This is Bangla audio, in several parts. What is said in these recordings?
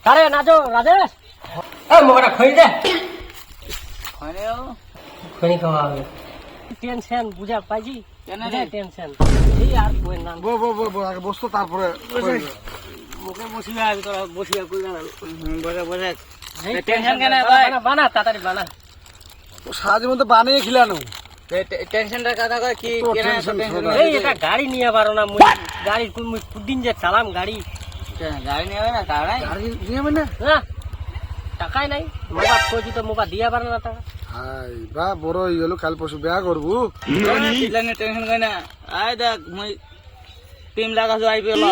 আরে নাজো রাজেশ এ মোটা খই দে খই খাওয়া হবে টেনশন বুঝা পাইছি কেন রে টেনশন এই আর কই না বো আগে বসতো তারপরে মুখে বসিয়া আমি তোরা বসিয়া কই না বসে টেনশন কেন ভাই বানা তাড়াতাড়ি বানা ও সাজের মধ্যে বানিয়ে খিলানো টেনশনটা কথা কয় কি তো কেন টেনশন টেনশন ছোড়া। এই এটা গাড়ি নিয়ে পারো না মুই গাড়ি মুই কুদিন যে চালাম গাড়ি গাড়ি নিয়ে হবে না তাড়াই গাড়ি নিয়ে না না টাকাই নাই মোবাইল কইছি তো মোবাইল দিয়া পারে না টাকা হাই বা বড় হই গেল কাল পরশু বিয়া করবু টেনশন কই না আই দেখ মুই টিম লাগাছো আইপিএল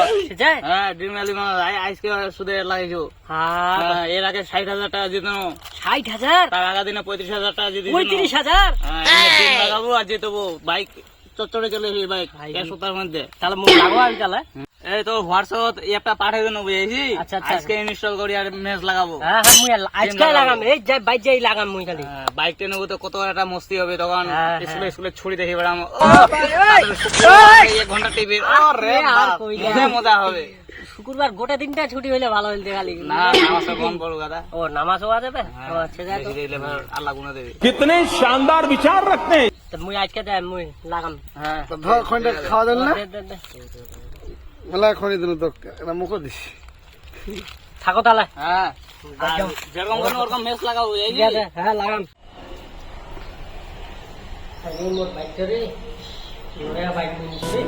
যায় হ্যাঁ ড্রিম এলিভেন আজকে সুদে লাগাইছো হ্যাঁ এর আগে 60,000 টাকা জিতানো 60,000 তার আগা দিনে 35,000 টাকা জিতেছি 35,000 টিম লাগাবো আর জিতবো বাইক চচ্চড়ে চলে এসে বাইক এক সপ্তাহের মধ্যে তাহলে মুই লাগো আমি তাহলে এই তো হোয়াটসঅ্যাপ অ্যাপটা পাঠিয়ে দেবো বুঝেছি আচ্ছা, আচ্ছা। আজকে ইনস্টল করি আর ম্যাচ লাগাবো হ্যাঁ মুই আজকে লাগাম এই যাই বাইক যাই লাগাম মুই খালি বাইক টেনে তো কত একটা মস্তি হবে তখন হ্যাঁ, স্কুলে স্কুলে ছুরি দেখে বেড়াম 1 ঘন্টা টিভি আরে আর কই না। মজা হবে শুক্রবার গোটা দিনটা ছুটি হইলে ভালো হইলে খালি না নামাজ কোন বড় কথা ও নামাজ হওয়া যাবে ও আচ্ছা যাই তো বেশি দিলে আল্লাহ গুণা দেবে कितने शानदार विचार रखते हैं। তো মুই আজকে যাই মুই লাগাম হ্যাঁ তো ধর খন্ডে খাওয়া দিল না দে, দে, দে। মেলা খনি দিল তো এটা মুখো দিস থাকো তাহলে হ্যাঁ আর যেরকম কোনো ওরকম ম্যাচ লাগাবো এই ঠিক আছে হ্যাঁ লাগাম এই মোর বাইকটা রে ওরে বাইক নিছি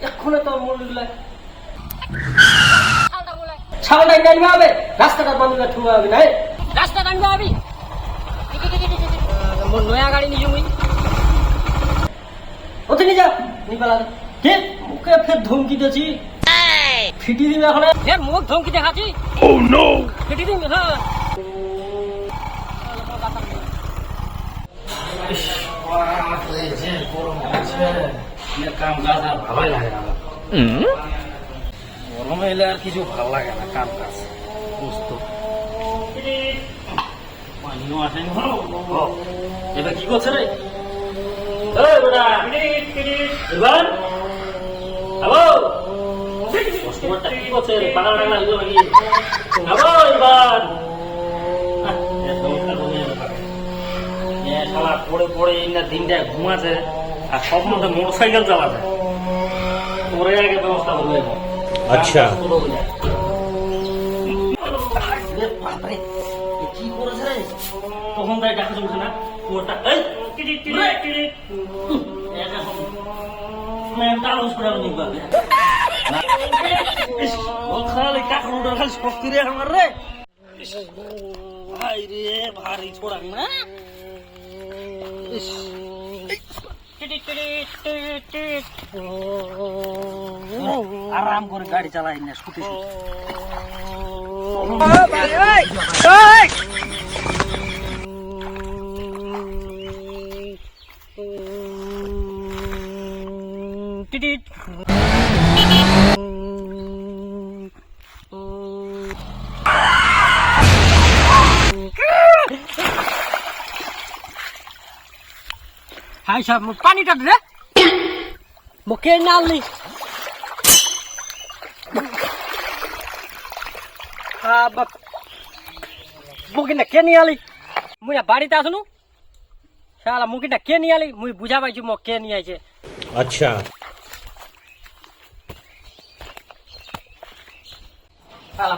এক্ষুনি তো মরলে ছাগলটা টানবে হবে রাস্তাটা বন্ধ ঠুয়া হবে না রাস্তা টানবে হবে মোর নয়া গাড়ি নিয়ে মুই ওতে নিয়ে যা নিবালা কে মুখে ফের ধমকি দিয়েছি ফিটি দিন এখন ফের মুখ ধমকি দেখাচ্ছি ফিটি দিন হ্যাঁ কাম কাজ আর ভালোই লাগে না গরম এলে আর কিছু ভালো লাগে না কাম কাজ বুঝতো পানিও আসেনি এটা কি করছে রে এবার হ্যালো কাস্টমারটা কি করছে পাগল টাগলা হইলো নাকি হ্যালো এবার শালা পড়ে পড়ে এই না দিনটা ঘুমাছে আর সব মধ্যে মোটরসাইকেল চালাছে পরে আগে ব্যবস্থা করবে अच्छा কি করেছে রে তখন তাই ডাকা চলছে না ওটা এই টিড়ি টিড়ি টিড়ি তালুস করে নিবা ও খালি কাকরুটার খালি শক্তি রে আমার রে ভাই রে ভারী ছোড়া না আরাম করে গাড়ি চালাই না স্কুটি হাই সাহেব পানিটা দে মুখে নালি মুখিটা কে নিয়ে আলি মুই বাড়িতে আসনু শালা মুখিটা কে নিয়ে আলি মুই বুঝা পাইছি মোক কে নিয়ে আইছে अच्छा শালা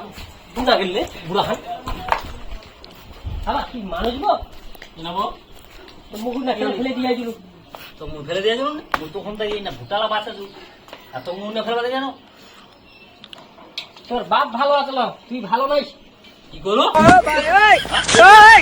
বুড়া গেলে বুড়া হয় শালা কি মানুষ গো নেবো মুখিটা কে ফেলে দিয়ে দিল তো মুখ ফেলে দিয়ে যাবো মুখ তখন থেকে না ভুটালা বাচ্চা আর তো মুখ না ফেলে জানো তোর বাপ ভালো আসলো তুই ভালো নইস কি করো ভাই